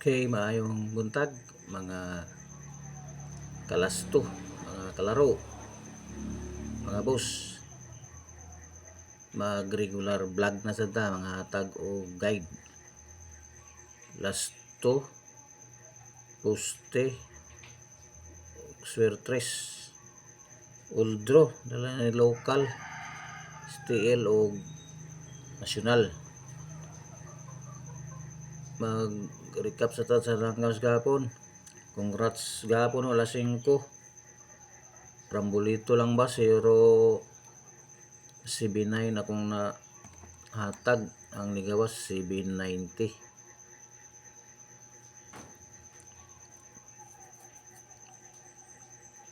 Okay, maayong buntag mga kalasto, mga kalaro, mga boss. Mag-regular vlog na sa ta, mga hatag o guide. Lasto, poste, swertres, uldro, dala na local, STL o nasyonal. Mag-recap sa ta sa Rangaws gapon. Congrats gapon wala 5. Rambolito lang ba 0.79 akong na hatag, ang nigawas 790.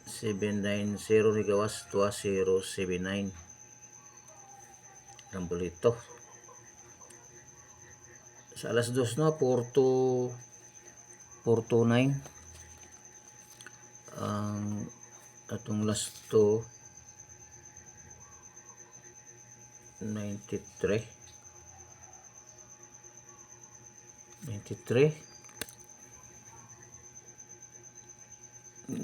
$790 nigawas 2079 Rambolito. Sa alas 2 na 429 ang atong last to 93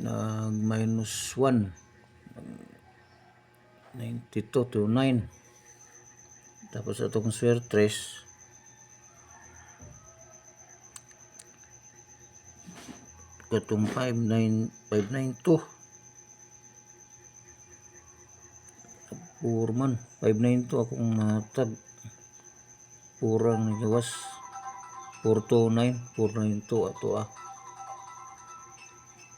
nag minus 1 92 to 9. Tapos atong swertres katong 592 purman 592 akong natag, purang nigawas 429 492 ato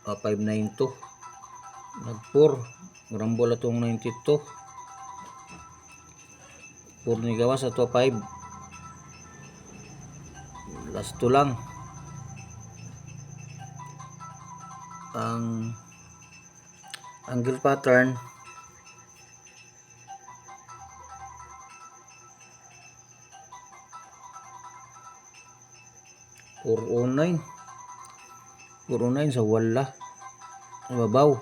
592 nag-4 rambol atong 92 4 nigawas ato 5 last 2 lang. Ang angle pattern or 09 sa wala babaw.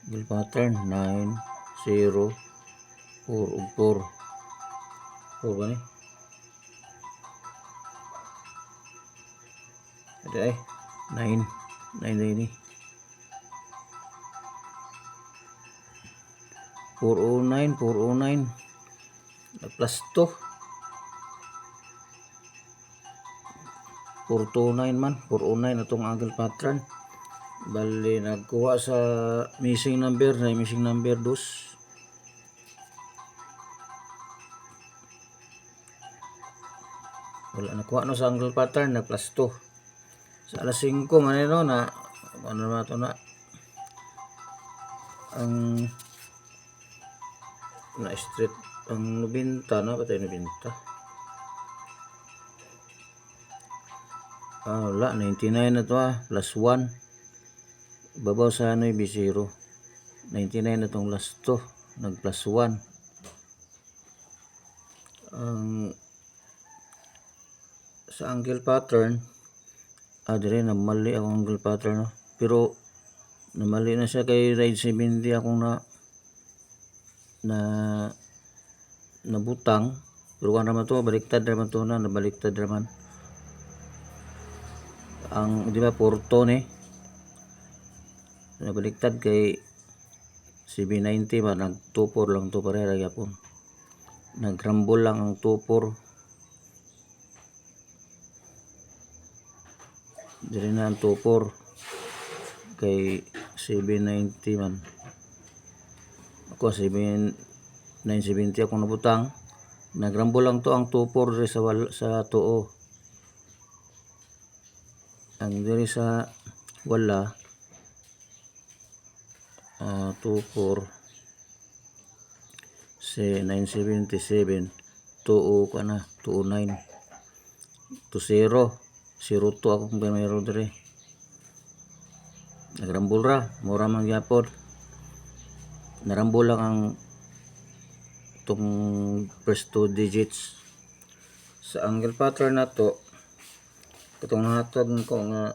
Angle pattern 9 0 4 ug 4 ba ni ay 9 9 409 plus 2 429 man 409 atong angle pattern. Bali nagkuha sa missing number 2 wala nakuha no sa angle pattern na plus 2 sa alas 5 man no na ano na to na ang na straight ang 90 na patay 90 wala 99 na to plus 1 babaw sa ano B0 99 na tong last to nag plus 1 ang sa angle pattern dire na mali akong angle pattern no? Pero namali na siya kay ride 70 akong na nabutang pero kan naman to baliktad naman to na nabaliktad naman ang di ba porto ni nabaliktad kay 790 ba nag 24 lang to pareha gyapon nagrambol lang ang 24 dire na ang 24 kay 790 man ako 970 akong nabutang nagrambol lang to ang 24 sa tuo ang dire sa wala 24 si 977 tuo ka na 29 to 0 to akong mayroon dire nagrambol ra mura man gyapon narambol lang ang itong first 2 digits sa angle pattern na to katong hatag ko nga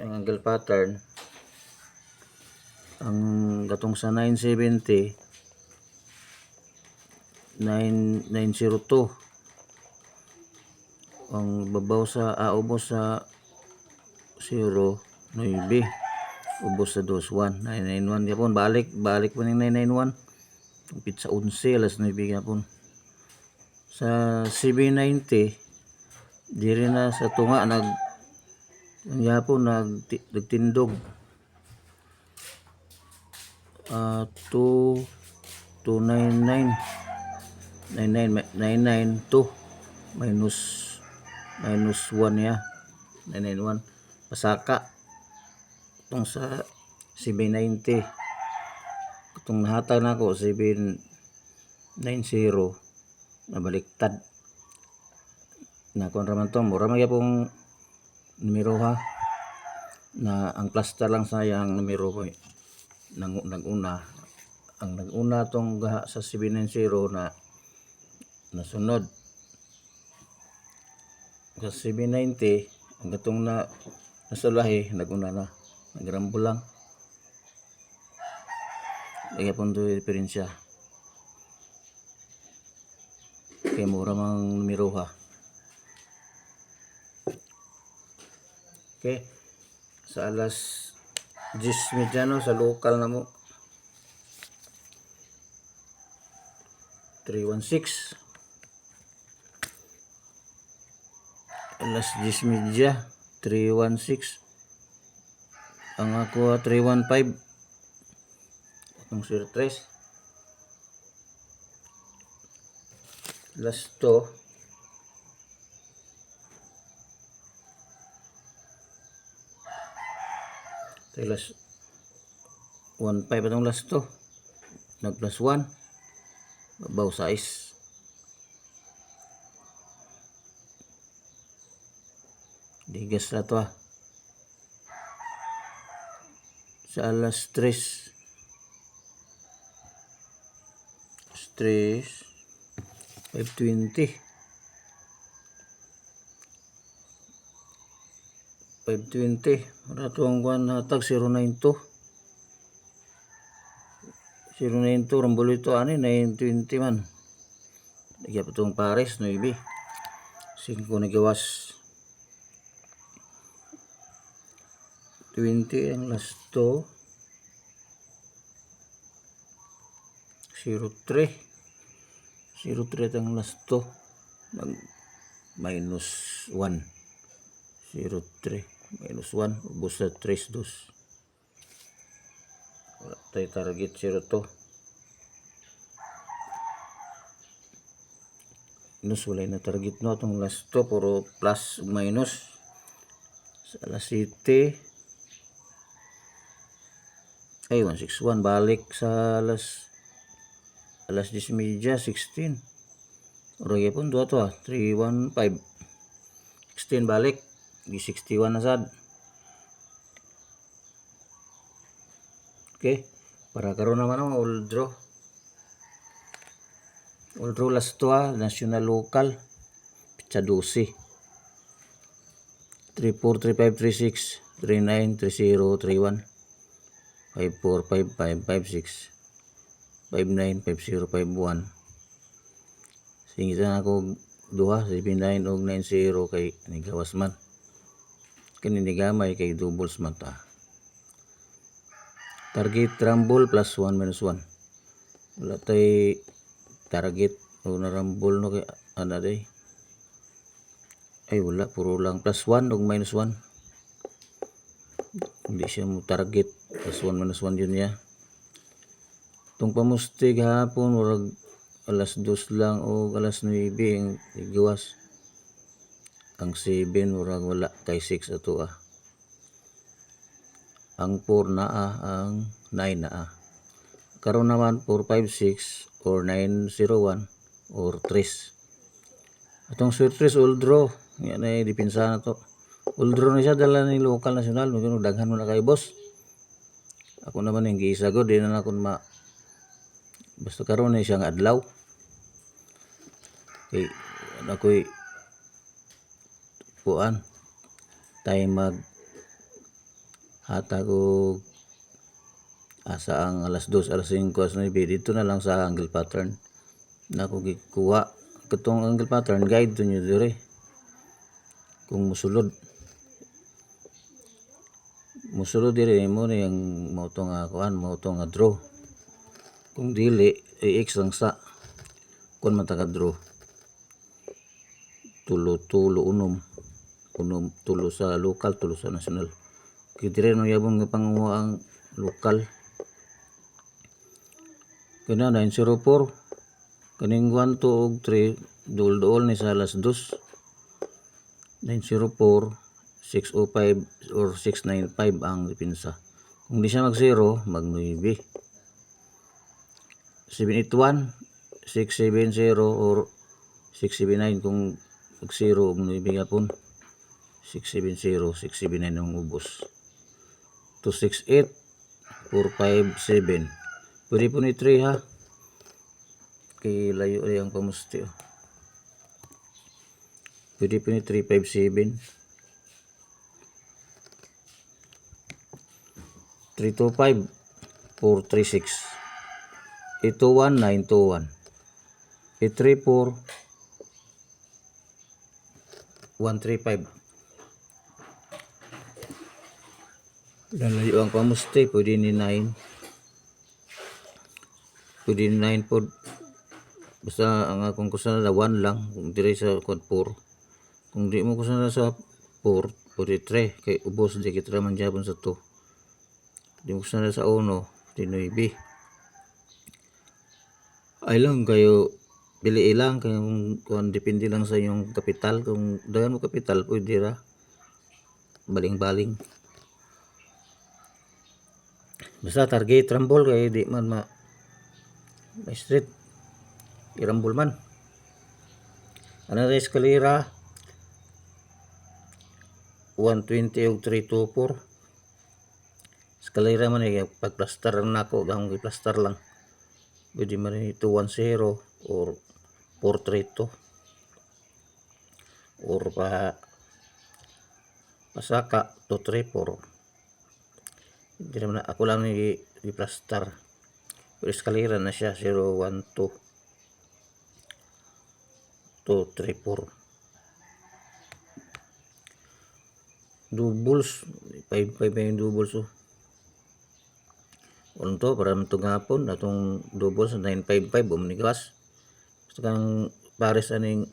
ang angle pattern ang gatong sa 970 902. Ang babaw sa ubos sa 0, 9. Ubos sa 21, 991 yapon. Balik pa ning 991. Upit sa 11 alas 9 yapon. Sa CB90 diri na sa tunga nagtindog 299 992 minus 1 ya 991 pasaka itong sa CB90 itong nahatag na ako CB90 nabaliktad na kung raman to mura magyapong numero ha na ang cluster lang sayang numero ko naguna tong gaha sa CB90 na nasunod sa CB90 ang gatong nasulahi naguna na nagrambol lang kaya po ito diferensya kaya mura mang numero ha. Okay, sa alas 10:00 sa local na mo 316 alas 10:30 316 ang ako 315 itong Sir 3 last to last 15 itong last to nag plus 1 babaw size digas na to sa alas 3 520 ratong kuan hatag 092 rambulo ito 920 man nagya pa itong pares 9 5 nagawas 20 ang last to 03 ang last to minus 1 03 minus 1 ubos sa 32 wala tayo target 02 minus wala na target no itong last to puro plus minus sa alas 7 ay 161 balik sa alas 10:30 16 roya pun dua to 315 16 balik di 61 na sad. Okay, para karon naman ang old draw last to national local pitsa 12 343536 393031 545556 595051 singitan ako duha 79 og 90 kay nigawas man kani nigamay kay doubles man ta target rumble plus 1 minus 1 wala tay target o na rumble no kay ana day ay wala puro lang plus 1 og minus 1 hindi siya mo target plus 1 minus 1 yun ya. Itong pamustig hapon murag alas 2 lang o alas 9 ang igawas ang 7 murag wala kay 6 ato ang 4 ang 9 karon naman 456 or 901 or 3 atong Sir 3 old draw yan ay dipinsa na to old draw na siya dala ni local national daghan mo na kay boss ako naman yung giisagod di na akong basta karon na siyang adlaw kay ako'y puan tayo mag hatag og asa ang alas 2 alas 5 alas 9 dito na lang sa angle pattern na ako gikuha katong angle pattern guide to nyo dire kung musulod dire mo na yung mo to nga kuan mo to nga draw kung dili i-x lang sa kung mataka draw tulo unom tulo sa local tulo sa national kaya dire no yabong nga panguha ang local kana 904 kaning 1, 2 ug 3 duol ni sa alas 2 904 605 or 695 ang depensa kung di siya mag 0 mag 9 781 670 or 679 kung mag 0 ug 9 gapon 670 679 ang ubos 268 457 pwede po ni 3 ha kay layo ay ang pamusti pwede po ni 357 325 436 821 921 834 135 lalayo ang pamusti pwede ni 9 pwede ni 9 po basta ang akong kusana na 1 lang kung dire sa quad 4 kung di mo kusana sa 4 pwede 3 kay ubos di kita man japon sa 2 di mo kusana sa 1 di 9 ay lang kayo pili ilang kung depende lang sa inyong kapital kung dagan mo kapital pwede ra baling-baling basta target rumble kay di man may street irambol man ano na eskalera 120 ug 324 eskalera man ay pagplaster na ako gahong i-plaster lang pwede man rin 210 or 432 or pasaka 234 hindi naman ako lang i-plaster pero eskalera na siya 012 234 doubles 55 yung doubles unto para itong hapon atong doubles 955 umnigas gusto kang pares aning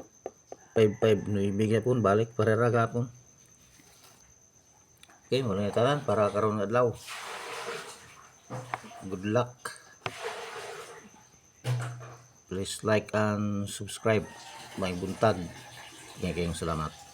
55 no ibigay pun balik para ragapon okay mo na tanan para karon adlaw good luck please like and subscribe may buntag kayong salamat